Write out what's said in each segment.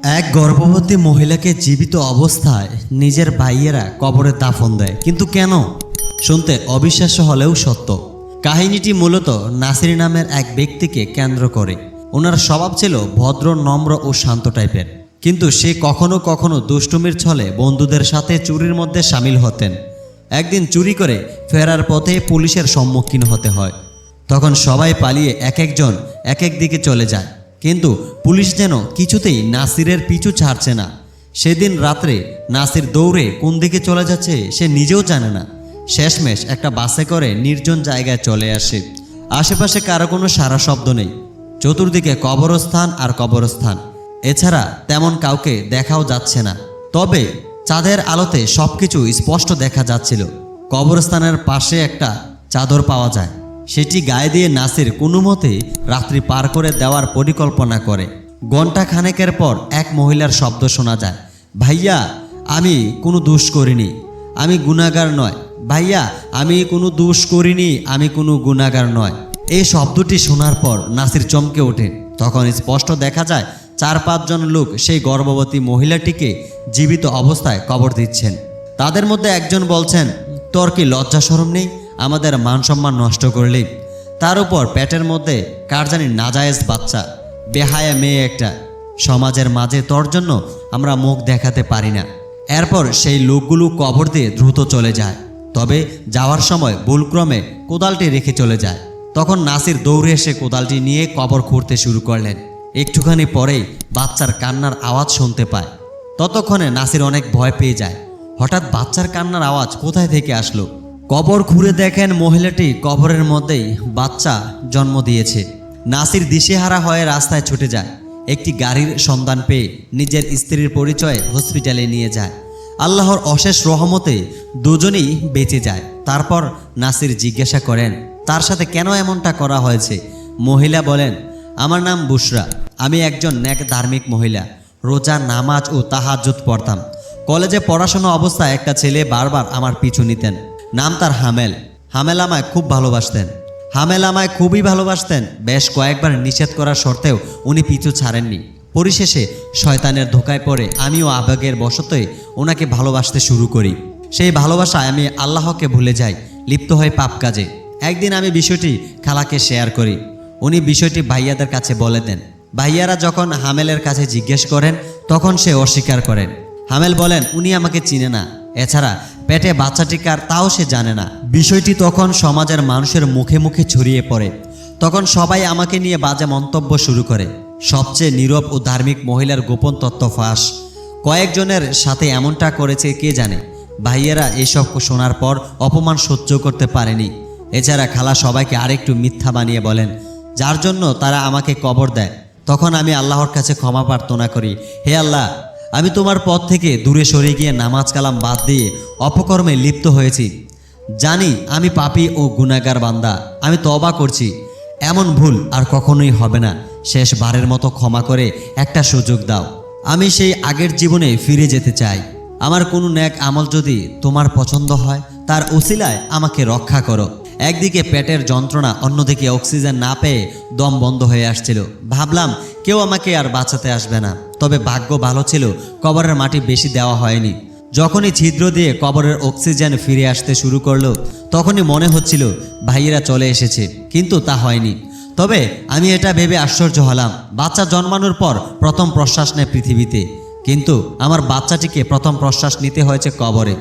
এক গর্ভবতী মহিলাকে জীবিত অবস্থায় নিজের ভাইয়েরা কবরে দাফন দেয়, কিন্তু কেন? শুনতে অবিশ্বাস্য হলেও সত্য। কাহিনীটি মূলত নাসির নামের এক ব্যক্তিকে কেন্দ্র করে। ওনার স্বভাব ছিল ভদ্র, নম্র ও শান্ত টাইপের, কিন্তু সে কখনো কখনো দুষ্টুমির ছলে বন্ধুদের সাথে চুরির মধ্যে সামিল হতেন। একদিন চুরি করে ফেরার পথে পুলিশের সম্মুখীন হতে হয়। তখন সবাই পালিয়ে এক একজন এক এক দিকে চলে যায়, কিন্তু পুলিশ যেন কিছুতেই নাসিরের পিছু ছাড়ছে না। সেদিন রাত্রে নাসির দৌড়ে কোন দিকে চলে যাচ্ছে সে নিজেও জানে না। শেষমেশ একটা বাসে করে নির্জন জায়গায় চলে আসে। আশেপাশে কারো কোনো সারা শব্দ নেই, চতুর্দিকে কবরস্থান আর কবরস্থান, এছাড়া তেমন কাউকে দেখাও যাচ্ছে না। তবে চাঁদের আলোতে সবকিছু স্পষ্ট দেখা যাচ্ছিল। কবরস্থানের পাশে একটা চাদর পাওয়া যায়, সেটি গায়ে দিয়ে নাসির কোনো মতে রাত্রি পার করে দেওয়ার পরিকল্পনা করে। ঘণ্টা খানেকের পর এক মহিলার শব্দ শোনা যায়, ভাইয়া আমি কোনো দোষ করিনি, আমি গুনাহগার নয়। ভাইয়া আমি কোনো দোষ করিনি, আমি কোনো গুনাহগার নয়। এই শব্দটি শোনার পর নাসির চমকে ওঠে। তখন স্পষ্ট দেখা যায় 4-5 জন লোক সেই গর্ভবতী মহিলাটিকে জীবিত অবস্থায় কবর দিচ্ছেন। তাদের মধ্যে একজন বলছেন, তোর কি লজ্জা শরম নেই? আমাদের মান সম্মান নষ্ট করলি। তার উপর পেটের মধ্যে কার জানি নাজায়েজ বাচ্চা, বেহায়া মেয়ে একটা। সমাজের মাঝে তোর জন্য আমরা মুখ দেখাতে পারি না। এরপর সেই লোকগুলো কবর দিয়ে দ্রুত চলে যায়, তবে যাওয়ার সময় ভুলক্রমে কোদালটি রেখে চলে যায়। তখন নাসির দৌড়ে এসে কোদালটি নিয়ে কবর খুঁড়তে শুরু করলেন। একটুখানি পরেই বাচ্চার কান্নার আওয়াজ শুনতে পায়। ততক্ষণে নাসির অনেক ভয় পেয়ে যায়। হঠাৎ বাচ্চার কান্নার আওয়াজ কোথায় থেকে আসলো? কবর খুঁড়ে দেখেন মহিলাটি কবরের মধ্যেই বাচ্চা জন্ম দিয়েছে। নাসির দিশেহারা হয়ে রাস্তায় ছুটে যায়। একটি গাড়ির সন্ধান পেয়ে নিজের স্ত্রীর পরিচয়ে হসপিটালে নিয়ে যায়। আল্লাহর অশেষ রহমতে দুজনেই বেঁচে যায়। তারপর নাসির জিজ্ঞাসা করেন তার সাথে কেন এমনটা করা হয়েছে। মহিলা বলেন, আমার নাম বুশরা, আমি একজন নেক ধার্মিক মহিলা। রোজা, নামাজ ও তাহাজ্জুদ পড়তাম। কলেজে পড়াশোনা অবস্থায় একটা ছেলে বারবার আমার পিছু নিতেন। নাম তার হামেল। হামেল আমায় খুবই ভালোবাসতেন। বেশ কয়েকবার নিষেধ করার সত্ত্বেও উনি পিছু ছাড়েননি। পরিশেষে শয়তানের ধোকায় পড়ে আমিও আবেগের বশতই ওনাকে ভালোবাসতে শুরু করি। সেই ভালোবাসায় আমি আল্লাহকে ভুলে যাই, লিপ্ত হয়ে পাপ কাজে। একদিন আমি বিষয়টি খালাকে শেয়ার করি। উনি বিষয়টি ভাইয়াদের কাছে বলে দেন। ভাইয়ারা যখন হামেলের কাছে জিজ্ঞেস করেন তখন সে অস্বীকার করেন। হামেল বলেন, উনি আমাকে চিনে না, এছাড়া পেটে বাচ্চাটি কার তাও সে জানে না। বিষয়টি তখন সমাজের মানুষের মুখে মুখে ছড়িয়ে পড়ে। তখন সবাই আমাকে নিয়ে বাজে মন্তব্য শুরু করে। সবচেয়ে নীরব ও ধার্মিক মহিলার গোপন তথ্য ফাঁস। কয়েকজনের সাথে এমনটা করেছে কে জানে। ভাইয়েরা এসব শোনার পর অপমান সহ্য করতে পারেনি। এছাড়া খালা সবাইকে আরেকটু মিথ্যা বানিয়ে বলেন, যার জন্য তারা আমাকে কবর দেয়। তখন আমি আল্লাহর কাছে ক্ষমা প্রার্থনা করি, হে আল্লাহ, আমি তোমার পথ থেকে দূরে সরে গিয়ে নামাজ কালাম বাদ দিয়ে অপকর্মে লিপ্ত হয়েছি। জানি আমি পাপী ও গুনাহগার বান্দা, আমি তওবা করছি। এমন ভুল আর কখনোই হবে না। শেষবারের মতো ক্ষমা করে একটা সুযোগ দাও। আমি সেই আগের জীবনে ফিরে যেতে চাই। আমার কোনো নেক আমল যদি তোমার পছন্দ হয় তার উসিলায় আমাকে রক্ষা করো। একদিকে পেটের যন্ত্রণা, অন্যদিকে অক্সিজেন না পেয়ে দম বন্ধ হয়ে আসছিল। ভাবলাম কেউ আমাকে আর বাঁচাতে আসবে না। তবে ভাগ্য ভালো ছিল, কবরের মাটি বেশি দেওয়া হয়নি। যখনই ছিদ্র দিয়ে কবরের অক্সিজেন ফিরে আসতে শুরু করলো তখনই মনে হচ্ছিল ভাইয়েরা চলে এসেছে, কিন্তু তা হয়নি। তবে আমি এটা ভেবে আশ্চর্য হলাম, বাচ্চা জন্মানোর পর প্রথম প্রশ্বাস নেয় পৃথিবীতে, কিন্তু আমার বাচ্চাটিকে প্রথম প্রশ্বাস নিতে হয়েছে কবরে।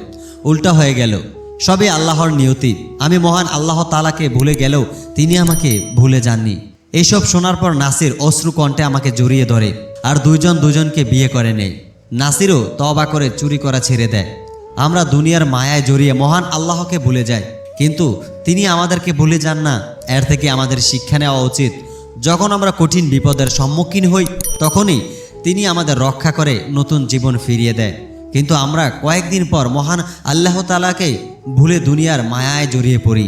উল্টা হয়ে গেল। সবই আল্লাহর নিয়তি। আমি মহান আল্লাহ তাআলাকে ভুলে গেলেও তিনি আমাকে ভুলে যাননি। এইসব শোনার পর নাসির অশ্রু কণ্ঠে আমাকে জড়িয়ে ধরে আর দুজনকে বিয়ে করে নেয়। নাসিরও তওবা করে চুরি করা ছেড়ে দেয়। আমরা দুনিয়ার মায়ায় জড়িয়ে মহান আল্লাহকে ভুলে যাই, কিন্তু তিনি আমাদেরকে ভুলে যান না। এর থেকে আমাদের শিক্ষা নেওয়া উচিত। যখন আমরা কঠিন বিপদের সম্মুখীন হই তখনই তিনি আমাদের রক্ষা করে নতুন জীবন ফিরিয়ে দেয়। কিন্তু আমরা কয়েকদিন পর মহান আল্লাহ তাআলাকে ভুলে দুনিয়ার মায়ায় জড়িয়ে পড়ি।